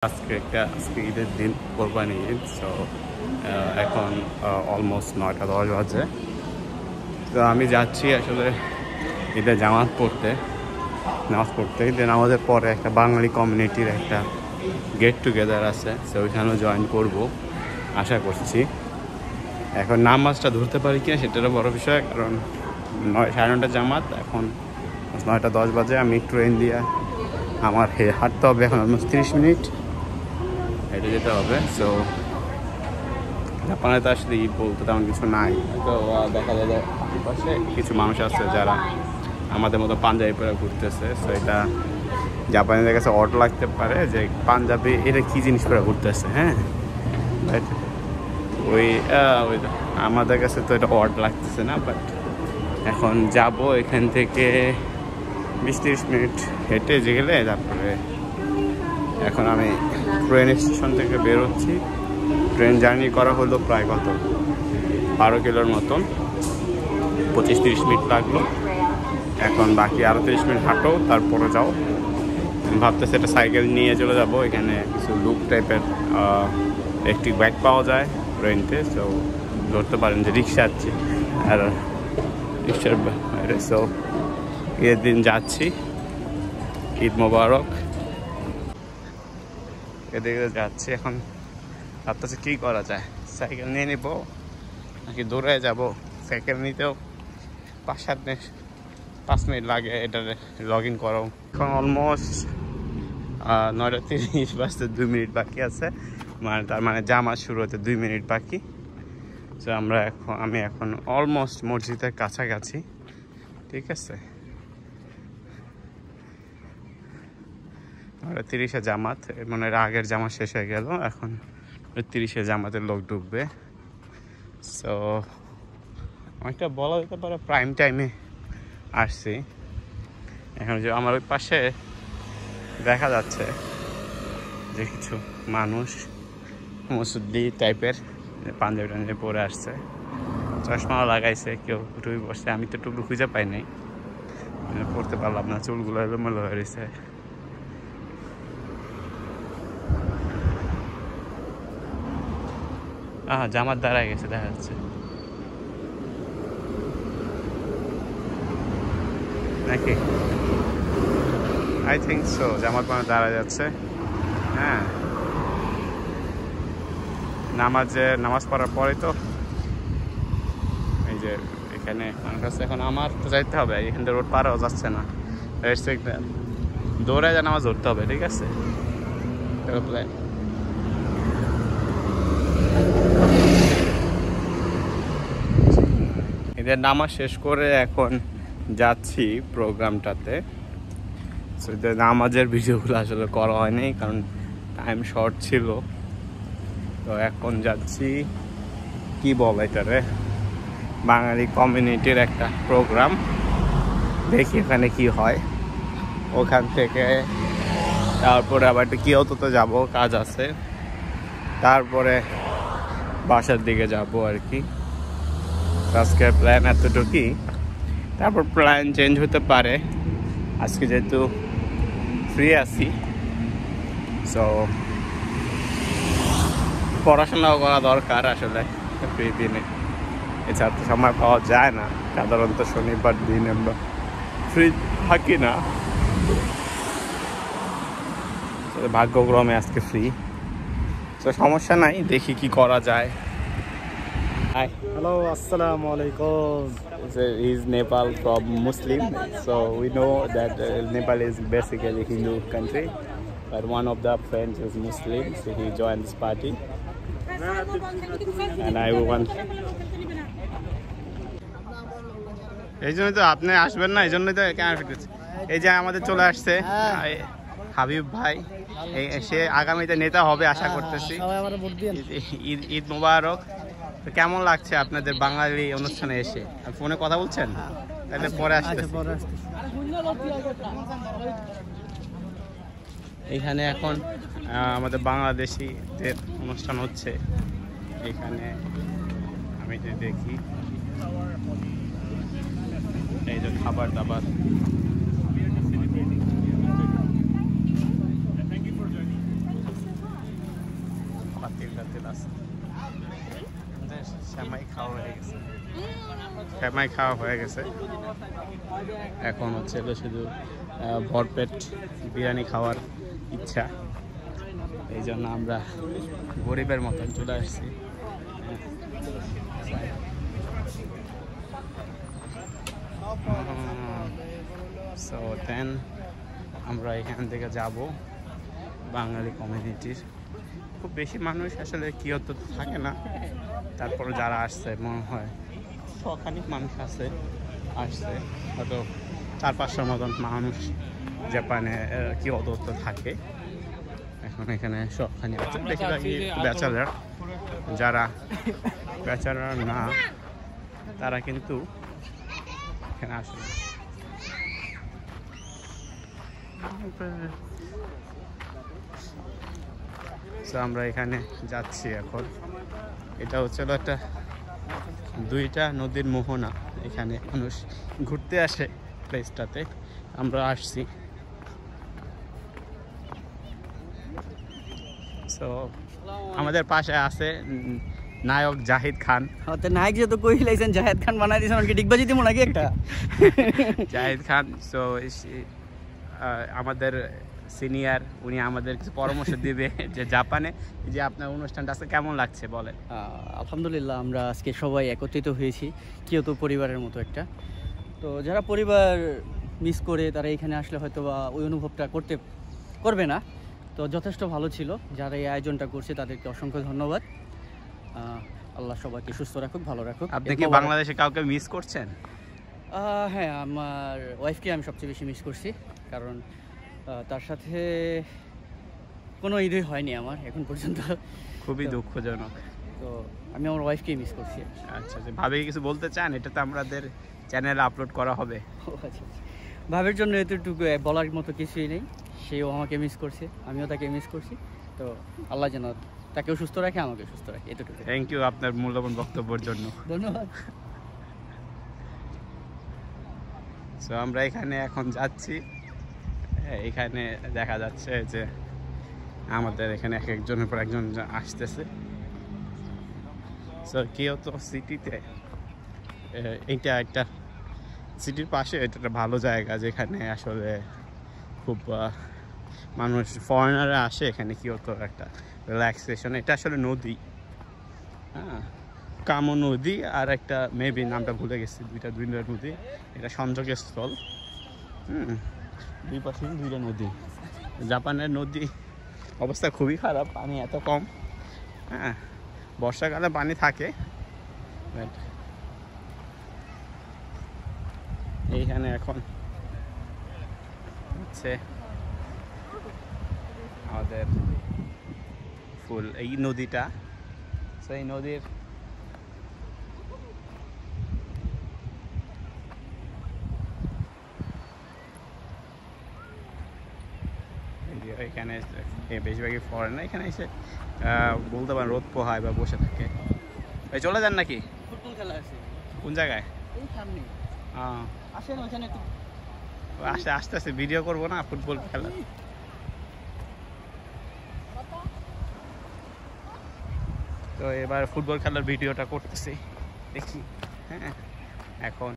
আজকে ঈদের দিন, কোরবানি ঈদ। সো এখন অলমোস্ট 9:10 বাজে। তো আমি যাচ্ছি আসলে ঈদের নামাজ পড়তে। ঈদের নামাজের পরে একটা বাঙালি কমিউনিটির একটা গেট টুগেদার আছে, সো ওইখানেও জয়েন করব আশা করছি। এখন নামাজটা ধরতে পারি কিনা সেটারও বড় বিষয়, কারণ 9:30 জামাত, এখন 9:10 বাজে। আমি ট্রেন দিয়ে আমার হাঁটতে হবে এখন অলমোস্ট 30 মিনিট হেঁটে যেতে হবে। সো জাপানে তো আসলে বলতে তেমন কিছু নাই, তো দেখা যায় পাশে কিছু মানুষ আছে যারা আমাদের মতো পাঞ্জাবি পরে ঘুরতেছে। সো এটা জাপানিদের কাছে অড লাগতে পারে যে পাঞ্জাবি এটা কী জিনিস পরে ঘুরতেছে, হ্যাঁ। ওই আমাদের কাছে তো এটা অড লাগতেছে না, বাট এখন যাব এখান থেকে 20-30 মিনিট হেঁটে গেলে তারপরে এখন আমি ট্রেন স্টেশন থেকে বেরোচ্ছি। ট্রেন জার্নি করা হলো প্রায় 12 কিলোর মতন, 25-30 মিনিট লাগলো। এখন বাকি আরও 30 মিনিট হাঁটো, তারপরে যাও। ভাবতেছি একটা সাইকেল নিয়ে চলে যাব। এখানে কিছু লুক টাইপের ইলেকট্রিক বাইক পাওয়া যায় ট্রেনতে, সো ধরতে পারেন যে রিক্সা আছে আর রিক্সার বাইরে। সো ঈদের দিন যাচ্ছি, ঈদ মোবারক। এদিকে যাচ্ছি এখন, ভাবতেছি কী করা যায়, সাইকেল নিয়ে নিব নাকি দৌড়ে যাব। সাইকেল নিতেও 5 মিনিট লাগে এটার লগ ইন করাও। এখন অলমোস্ট 9:30 বাজতে 2 মিনিট বাকি আছে, তার মানে জামাত শুরু হতে 2 মিনিট বাকি। তো আমি এখন অলমোস্ট মসজিদের কাছাকাছি, ঠিক আছে। 9:30 জামাত, মানে আগের জামাত শেষ হয়ে গেল, এখন 30 জামাতের লোক ঢুকবে। সো অনেকটা বলা যেতে পারে প্রাইম টাইমে আসছি। এখন যে আমার ওই পাশে দেখা যাচ্ছে যে কিছু মানুষ মুসল্লি টাইপের পাঞ্জাবি পরে আসছে, চশমাও লাগাইছে, কেউ টুপি বসছে। আমি তো টুপি খুঁজে পাই নাই, পড়তে পারলাম না, চুলগুলো এলোমেলো হয়ে রয়েছে। জামাত দাঁড়ায় গেছে দেখা যাচ্ছে নাকি, আই থিঙ্ক সো। জামাত মানে দাঁড়া যাচ্ছে, হ্যাঁ। নামাজ পড়ার পরে তো এই যে এখানে মানুষ আছে। এখন আমার তো যাইতে হবে, এখান থেকে রোড পারও যাচ্ছে না, দৌড়ায় যা নামাজ ধরতে হবে, ঠিক আছে। এদের নামাজ শেষ করে এখন যাচ্ছি প্রোগ্রামটাতে। নামাজের ভিডিওগুলো আসলে করা হয়নি কারণ টাইম শর্ট ছিল। তো এখন যাচ্ছি, কি বলে এটারে, বাঙালি কমিউনিটির একটা প্রোগ্রাম, দেখি এখানে কি হয়। ওখান থেকে তারপরে আবার একটু কিয়োটোতে যাব, কাজ আছে। তারপরে বাসার দিকে যাব আর কি। আজকের প্ল্যান এতটুকুই, তারপর প্ল্যান চেঞ্জ হতে পারে। আজকে যেহেতু ফ্রি আছি, সো পড়াশোনাও করা দরকার আসলে ফ্রি দিনে, এছাড়া তো সময় পাওয়া যায় না। সাধারণত শনিবার দিন আমরা ফ্রি থাকি না, ভাগ্যক্রমে আজকে ফ্রি। তো সমস্যা নাই, দেখি কি করা যায়। Hi. Hello, assalamu alaikum. He's Nepal from Muslim, so we know that Nepal is basically Hindu country, but one of the friends is Muslim, so he joined this party. And I want. এই জন্যই তো আপনি আসবেন না, এই জন্যই তো কেন ফিরতেছে। এই যে আমাদের চলে আসছে হাবিব ভাই, সে আগামীতে নেতা হবে আশা করতেছি। ঈদ মোবারক। তো কেমন লাগছে আপনাদের বাঙালি অনুষ্ঠানে এসে? ফোনে কথা বলছেন, তাহলে পরে আসতে। এখানে এখন আমাদের বাংলাদেশিদের অনুষ্ঠান হচ্ছে। এখানে আমি যে দেখি এই যে খাবার দাবার, পাতিল টাতিল আছে। শ্যামাই খাওয়া হয়ে গেছে, শ্যামাই খাওয়া হয়ে গেছে। এখন হচ্ছে শুধু ভরপেট বিরিয়ানি খাওয়ার ইচ্ছা, এই জন্য আমরা গরিবের মতন চলে আসছি। সো দেন আমরা এখান থেকে যাব বাঙালি কমিউনিটির। খুব বেশি মানুষ আসলে কিয়তো থাকে না, তারপর যারা আসছে মনে হয় শখানিক মানুষ আসছে, হয়তো 400-500 মতন মানুষ জাপানে কিয়তো থাকে। এখন এখানে সবখানি আছে, বেশিরভাগই ব্যাচেলার। যারা ব্যাচেলার না তারা কিন্তু এখানে আসে না। আমরা এখানে যাচ্ছি এখন। এটা হচ্ছে একটা 2টা নদীর মোহনা, এখানে মানুষ ঘুরতে আসে প্লেসটাতে। আমরা আসছি। তো আমাদের পাশে আছে নায়ক জাহিদ খান। নায়ক যেহেতু কই লাইছেন জাহিদ খান বানাই দিয়েছেন, কি ডিগবাজি দিব নাকি একটা? জাহিদ খান সো আমাদের সিনিয়র, উনি আমাদের কিছু পরামর্শ দিবে যে জাপানে যে আপনার অনুষ্ঠানটা আছে কেমন লাগছে বলেন। আলহামদুলিল্লাহ, আমরা আজকে সবাই একত্রিত হয়েছি কিয়োতো পরিবারের মতো একটা। তো যারা পরিবার মিস করে তারা এখানে আসলে হয়তো বা ওই অনুভবটা করবে না। তো যথেষ্ট ভালো ছিল। যারা এই আয়োজনটা করছে তাদেরকে অসংখ্য ধন্যবাদ। আল্লাহ সবাইকে সুস্থ রাখুক, ভালো রাখুক। আপনি কি বাংলাদেশে কাউকে মিস করছেন? হ্যাঁ, আমার ওয়াইফকে আমি সবচেয়ে বেশি মিস করছি, কারণ তার সাথে কোনো ঈদই হয়নি আমার এখন পর্যন্ত। খুবই দুঃখজনক। তো আমি আমার ওয়াইফকেই মিস করছি। আচ্ছা, ভাবে কিছু বলতে চান? এটা তো আমাদের চ্যানেলে আপলোড করা হবে। আচ্ছা, ভাবের জন্য এতটুকু বলার মতো কিছুই নেই। সেও আমাকে মিস করছে, আমিও তাকে মিস করছি। তো আল্লাহ যেন তাকেও সুস্থ রাখে, আমাকে সুস্থ রাখে, এতটুকু। থ্যাংক ইউ আপনার মূল্যবান বক্তব্যের জন্য। ধন্যবাদ। সো আমরা এখানে এখন যাচ্ছি। এখানে দেখা যাচ্ছে যে আমাদের এখানে একজনের পর একজন আসতেছে। সো কিয়োতো সিটিতে এইটা একটা সিটির পাশে, এটা একটা ভালো জায়গা যেখানে আসলে খুব মানুষ ফরেনাররা আসে এখানে। কিয়োতো একটা রিল্যাক্সেশন। এটা আসলে নদী, হ্যাঁ, কামো নদী আর একটা মেবি নামটা ভুলে গেছি, দুই নদী। এটা সংযোগের স্থল। দুই পাশে 2টা নদী। জাপানের নদী অবস্থা খুবই খারাপ, পানি এত কম। হ্যাঁ, বর্ষাকালে পানি থাকে, বাট এইখানে এখন হচ্ছে আমাদের ফুল এই নদীটা। সেই নদীর এখানে বেশিরভাগই ফরেনার এখানে এসে বলতে পারেন রোদ পোহায় বা বসে থাকে। এই চলে যান নাকি? ফুটবল খেলা আছে। কোন জায়গায়? এই সামনে। আসেন ওখানে একটু। আস্তে আস্তে ভিডিও করবো না ফুটবল খেলা। তো এবার ফুটবল খেলার ভিডিওটা করতেছি, দেখি। হ্যাঁ, এখন